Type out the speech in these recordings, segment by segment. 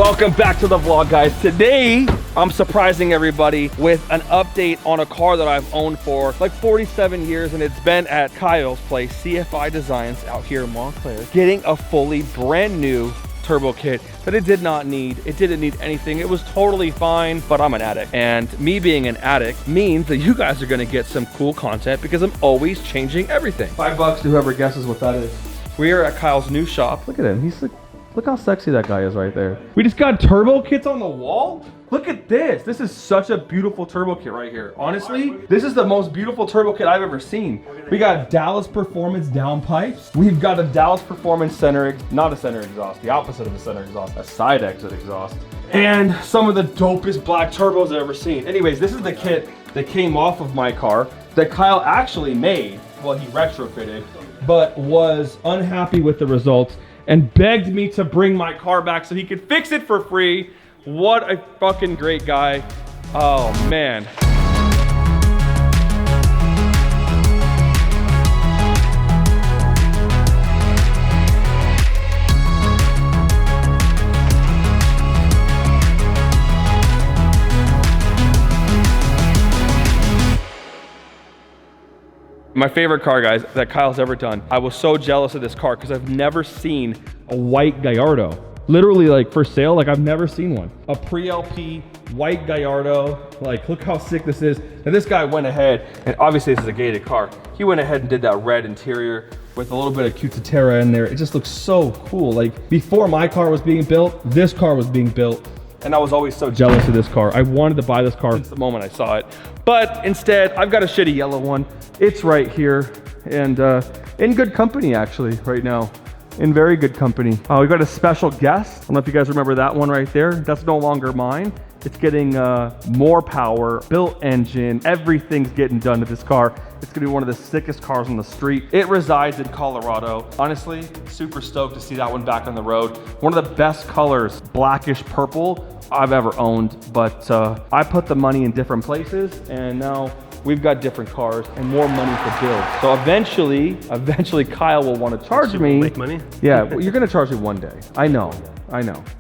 Welcome back to the vlog, guys. Today, I'm surprising everybody with an update on a car that I've owned for like 47 years, and it's been at Kyle's place, CFI Designs, out here in Montclair, getting a fully brand new turbo kit that it did not need. It didn't need anything. It was totally fine, but I'm an addict. And me being an addict means that you guys are gonna get some cool content because I'm always changing everything. $5 to whoever guesses what that is. We are at Kyle's new shop. Look at him, he's like, look how sexy that guy is right there. We just got turbo kits on the wall. Look at this. This is such a beautiful turbo kit right here. Honestly, this is the most beautiful turbo kit I've ever seen. We got Dallas Performance downpipes. We've got a Dallas Performance center, not a center exhaust, the opposite of a center exhaust, a side exit exhaust. And some of the dopest black turbos I've ever seen. Anyways, this is the kit that came off of my car that Kyle actually made. Well, he retrofitted, but was unhappy with the results and begged me to bring my car back so he could fix it for free. What a fucking great guy. Oh man. My favorite car, guys, that Kyle's ever done. I was so jealous of this car because I've never seen a white Gallardo. Literally, like, for sale, like, I've never seen one. A pre-LP white Gallardo. Like, look how sick this is. And this guy went ahead, and obviously this is a gated car. He went ahead and did that red interior with a little bit of Cutitera in there. It just looks so cool. Like, before my car was being built, this car was being built. And I was always so jealous of this car. I wanted to buy this car since the moment I saw it. But instead, I've got a shitty yellow one. It's right here, and in good company, actually, right now. In very good company. We've got a special guest. I don't know if you guys remember that one right there. That's no longer mine. It's getting more power, built engine, everything's getting done to this car. It's gonna be one of the sickest cars on the street. It resides in Colorado. Honestly, super stoked to see that one back on the road. One of the best colors, blackish purple, I've ever owned. But I put the money in different places, and now we've got different cars and more money to build. So eventually Kyle will want to charge me. Make money? Yeah, well, you're gonna charge me one day. I know.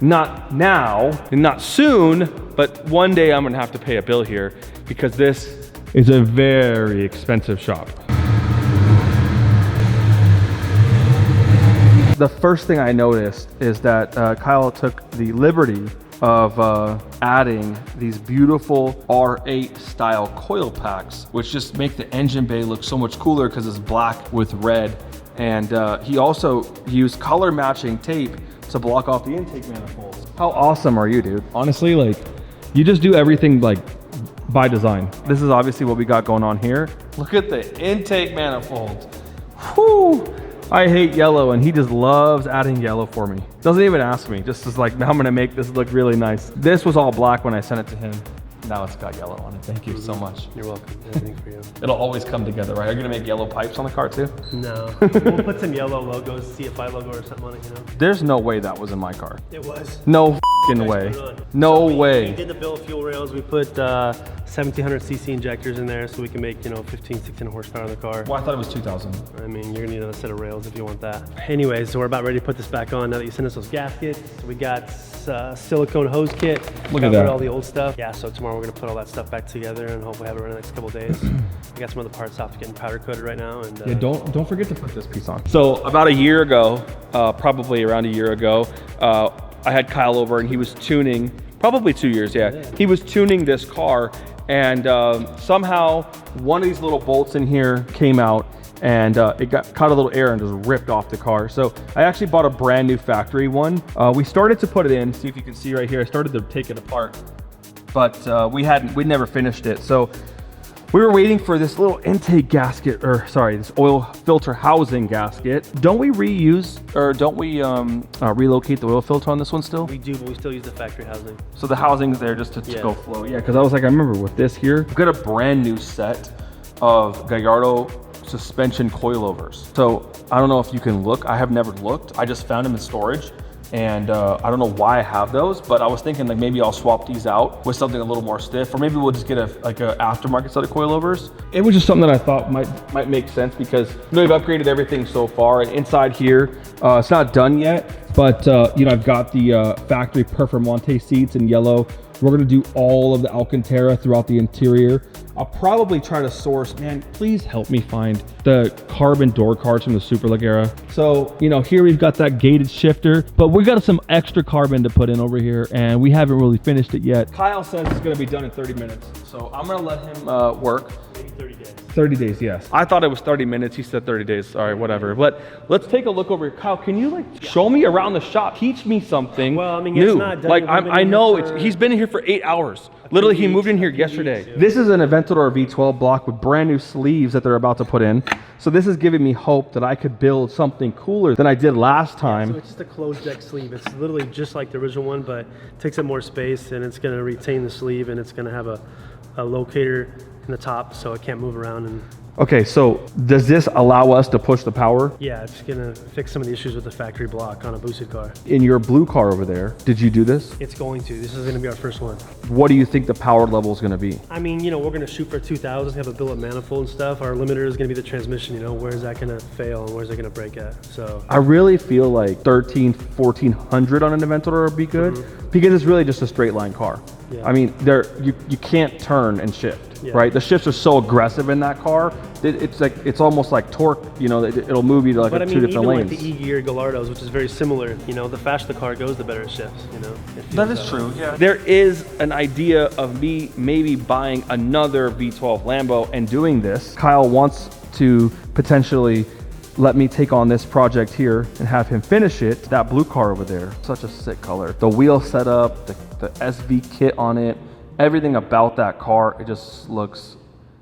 Not now, and not soon, but one day I'm gonna have to pay a bill here because this is a very expensive shop. The first thing I noticed is that Kyle took the liberty of adding these beautiful R8 style coil packs, which just make the engine bay look so much cooler because it's black with red. And he also used color matching tape to block off the intake manifolds. How awesome are you, dude? Honestly, like, you just do everything like by design. This is obviously what we got going on here. Look at the intake manifolds. Whew. I hate yellow, and he just loves adding yellow for me. Doesn't even ask me, just is like, now I'm gonna make this look really nice. This was all black when I sent it to him. Now it's got yellow on it. Thank you so much. You're welcome. Anything for you. It'll always come together, right? Are you gonna make yellow pipes on the car too? No. We'll put some yellow logos, CFI logo or something on it, you know? There's no way that was in my car. It was. No f***ing way. No way. We did the bill of fuel rails. We put 1700 cc injectors in there so we can make, 15, 16 horsepower in the car. Well, I thought it was 2000. I mean, you're gonna need another set of rails if you want that. Anyways, so we're about ready to put this back on now that you sent us those gaskets. We got silicone hose kit. Look at that. All the old stuff. Yeah, so tomorrow we're gonna put all that stuff back together and hopefully have it in the next couple days. We got some other parts off getting powder coated right now. And yeah, don't forget to put this piece on. So about a year ago, probably around a year ago, I had Kyle over and he was tuning, probably 2 years, yeah. He was tuning this car, and somehow one of these little bolts in here came out, and it caught a little air and just ripped off the car. So I actually bought a brand new factory one. We started to put it in, see if you can see right here. I started to take it apart, but we never finished it. So we were waiting for this little intake gasket, or sorry, this oil filter housing gasket. Don't we reuse, or don't we relocate the oil filter on this one still? We do, but we still use the factory housing. So the housing's there just to go flow. Yeah, because I was like, I remember with this here, I've got a brand new set of Gallardo suspension coilovers. So I don't know if you can look. I have never looked. I just found them in storage. And I don't know why I have those, but I was thinking like maybe I'll swap these out with something a little more stiff, or maybe we'll just get a aftermarket set of coilovers. It was just something that I thought might make sense because we've upgraded everything so far. And inside here, it's not done yet, But you know, I've got the factory Performante seats in yellow. We're gonna do all of the Alcantara throughout the interior. I'll probably try to source, man, please help me find the carbon door cards from the Superleague era. So, you know, here we've got that gated shifter, but we got some extra carbon to put in over here, and we haven't really finished it yet. Kyle says it's gonna be done in 30 minutes. So I'm gonna let him work. Maybe 30 days. 30 days, yes. I thought it was 30 minutes. He said 30 days. All right, whatever. But let's take a look over here. Kyle, can you like show me around the shop? Teach me something Well, I mean, new. it's not done. Like I know for he's been here for 8 hours. Literally, he moved in here yesterday. This is an Aventador V12 block with brand new sleeves that they're about to put in. So this is giving me hope that I could build something cooler than I did last time. So it's just a closed deck sleeve. It's literally just like the original one, but takes up more space, and it's going to retain the sleeve, and it's going to have a locator in the top so it can't move around. And Okay, so does this allow us to push the power? yeah, it's going to fix some of the issues with the factory block on a boosted car. In your blue car over there, did you do this? It's going to. This is going to be our first one. What do you think the power level is going to be? I mean, you know, we're going to shoot for 2,000, have a billet manifold and stuff. Our limiter is going to be the transmission, you know, where's that going to fail and where's it going to break at? So I really feel like 1400 on an Aventador would be good because it's really just a straight line car. Yeah. I mean, you can't turn and shift, Yeah. right? The shifts are so aggressive in that car. It's almost like torque, you know, it'll move you to like but I two mean, different even lanes. like the E-gear Gallardos, which is very similar, you know, the faster the car goes, the better it shifts, you know. It feels that way. Yeah. There is an idea of me maybe buying another V12 Lambo and doing this. Kyle wants to potentially let me take on this project here and have him finish it. That blue car over there, such a sick color. The wheel setup, the SV kit on it, everything about that car, it just looks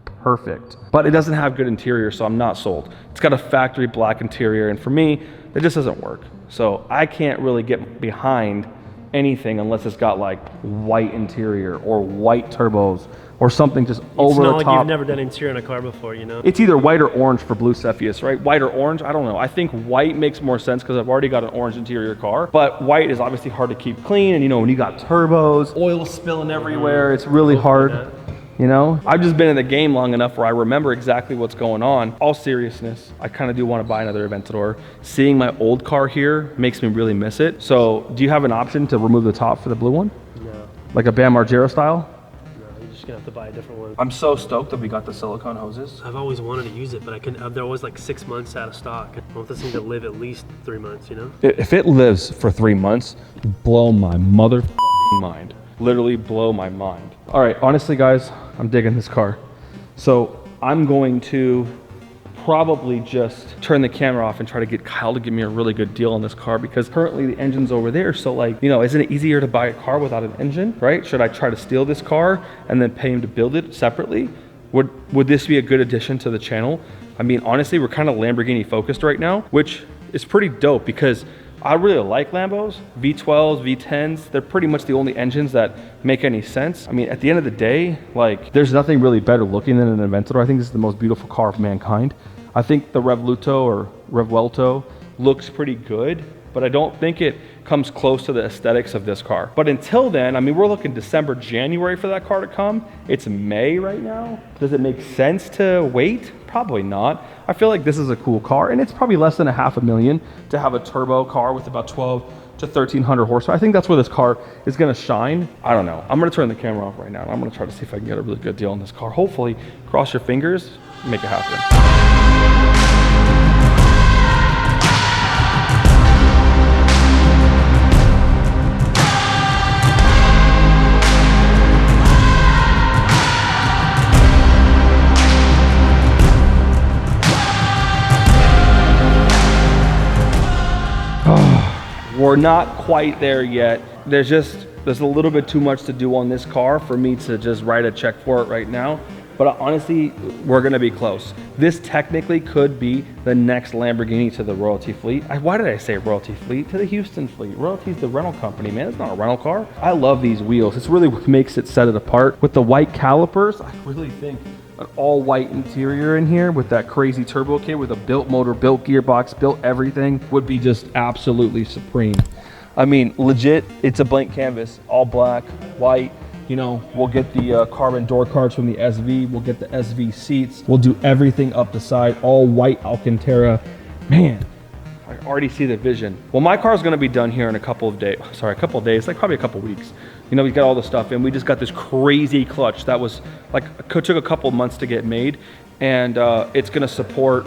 perfect. But it doesn't have good interior, so I'm not sold. It's got a factory black interior, and for me, it just doesn't work. So I can't really get behind anything unless it's got like white interior or white turbos or something just over the top. It's not like you've never done interior on a car before, you know? It's either white or orange for blue Cepheus, right? White or orange, I don't know. I think white makes more sense because I've already got an orange interior car, but white is obviously hard to keep clean. And you know, when you got turbos, oil spilling everywhere, it's really hard. You know, I've just been in the game long enough where I remember exactly what's going on. All seriousness, I kind of do want to buy another Aventador. Seeing my old car here makes me really miss it. So do you have an option to remove the top for the blue one? No. Like a Bam Margera style? No, you're just gonna have to buy a different one. I'm so stoked that we got the silicone hoses. I've always wanted to use it, but they're always like 6 months out of stock. I want this thing to live at least 3 months, you know? If it lives for 3 months, blow my mother mind. Literally blow my mind. All right, honestly guys, I'm digging this car. So I'm going to probably just turn the camera off and try to get Kyle to give me a really good deal on this car because currently the engine's over there. So like, you know, isn't it easier to buy a car without an engine, right? Should I try to steal this car and then pay him to build it separately? Would this be a good addition to the channel? I mean, honestly, we're kind of Lamborghini focused right now, which is pretty dope because I really like Lambos, V12s, V10s. They're pretty much the only engines that make any sense. I mean, at the end of the day, like, there's nothing really better looking than an Aventador. I think this is the most beautiful car of mankind. I think the Revoluto or Revuelto looks pretty good, but I don't think it comes close to the aesthetics of this car. But until then, I mean, we're looking December, January for that car to come. It's May right now. Does it make sense to wait? Probably not. I feel like this is a cool car, and it's probably less than $500,000 to have a turbo car with about 12 to 1300 horsepower. I think that's where this car is gonna shine. I don't know. I'm gonna turn the camera off right now, and I'm gonna try to see if I can get a really good deal on this car. Hopefully, cross your fingers, make it happen. We're not quite there yet. There's a little bit too much to do on this car for me to just write a check for it right now. But honestly, we're gonna be close. This technically could be the next Lamborghini to the Royalty fleet. Why did I say Royalty fleet? To the Houston fleet. Royalty's the rental company, man. It's not a rental car. I love these wheels. It's really what makes it set it apart. With the white calipers, I really think an all white interior in here with that crazy turbo kit with a built motor, built gearbox, built everything would be just absolutely supreme. I mean, legit, it's a blank canvas, all black, white. You know, we'll get the carbon door cards from the SV. We'll get the SV seats. We'll do everything up the side, all white Alcantara. Man, I already see the vision. Well, my car's gonna be done here in a couple of days, like probably a couple weeks. You know, we got all the stuff in. We just got this crazy clutch that was like, took a couple months to get made. And it's gonna support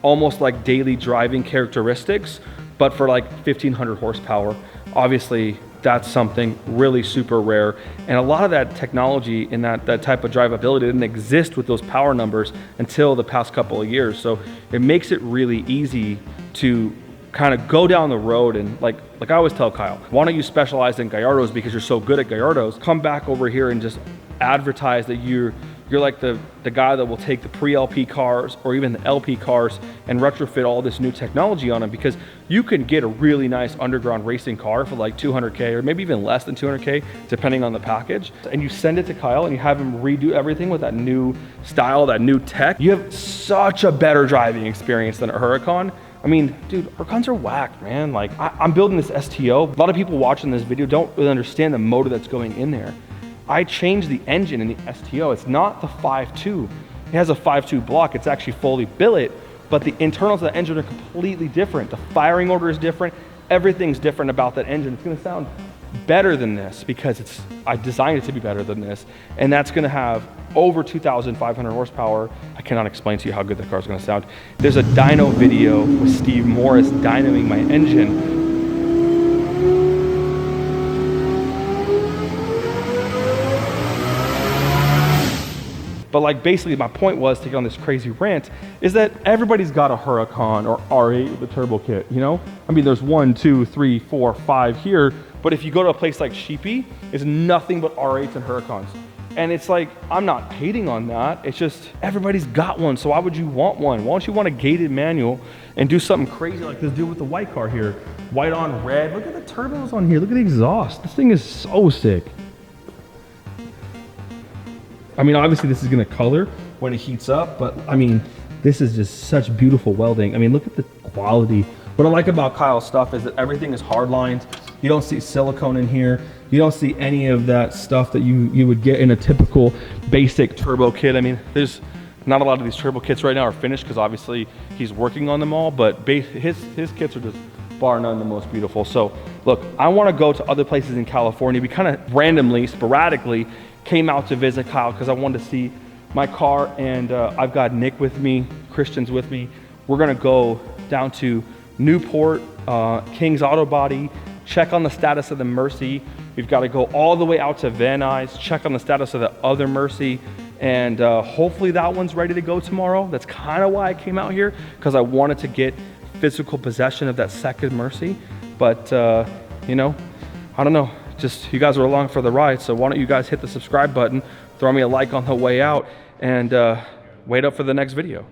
almost like daily driving characteristics, but for like 1500 horsepower. Obviously, that's something really super rare. And a lot of that technology in that type of drivability didn't exist with those power numbers until the past couple of years. So it makes it really easy to kind of go down the road and like I always tell Kyle, why don't you specialize in Gallardos because you're so good at Gallardos? Come back over here and just advertise that you're like the guy that will take the pre-LP cars or even the LP cars and retrofit all this new technology on them, because you can get a really nice underground racing car for like 200K or maybe even less than 200K, depending on the package. And you send it to Kyle and you have him redo everything with that new style, that new tech. You have such a better driving experience than a Huracan. I mean, dude, Huracans are whacked, man. Like, I'm building this STO. A lot of people watching this video don't really understand the motor that's going in there. I changed the engine in the STO. It's not the 5.2. It has a 5.2 block. It's actually fully billet, but the internals of the engine are completely different. The firing order is different. Everything's different about that engine. It's gonna sound better than this because I designed it to be better than this. And that's gonna have over 2,500 horsepower. I cannot explain to you how good that car's gonna sound. There's a dyno video with Steve Morris dynoing my engine. But like basically my point was to get on this crazy rant is that everybody's got a Huracan or R8 with a turbo kit, you know? I mean, there's 1, 2, 3, 4, 5 here, but if you go to a place like Sheepy, it's nothing but R8s and Huracans. And it's like, I'm not hating on that. It's just, everybody's got one, so why would you want one? Why don't you want a gated manual and do something crazy like this dude with the white car here? White on red, look at the turbos on here, look at the exhaust. This thing is so sick. I mean, obviously this is gonna color when it heats up, but I mean, this is just such beautiful welding. I mean, look at the quality. What I like about Kyle's stuff is that everything is hard lined. You don't see silicone in here. You don't see any of that stuff that you would get in a typical basic turbo kit. I mean, there's not a lot of these turbo kits right now are finished because obviously he's working on them all, but his kits are just bar none the most beautiful. So look, I wanna go to other places in California. We kind of randomly, sporadically came out to visit Kyle because I wanted to see my car, and I've got Nick with me, Christian's with me. We're gonna go down to Newport, King's Auto Body, check on the status of the Mercy. We've got to go all the way out to Van Nuys, check on the status of the other Mercy, and hopefully that one's ready to go tomorrow. That's kind of why I came out here, because I wanted to get physical possession of that second Mercy. But you know, I don't know. Just, you guys are along for the ride, so why don't you guys hit the subscribe button, throw me a like on the way out, and wait up for the next video.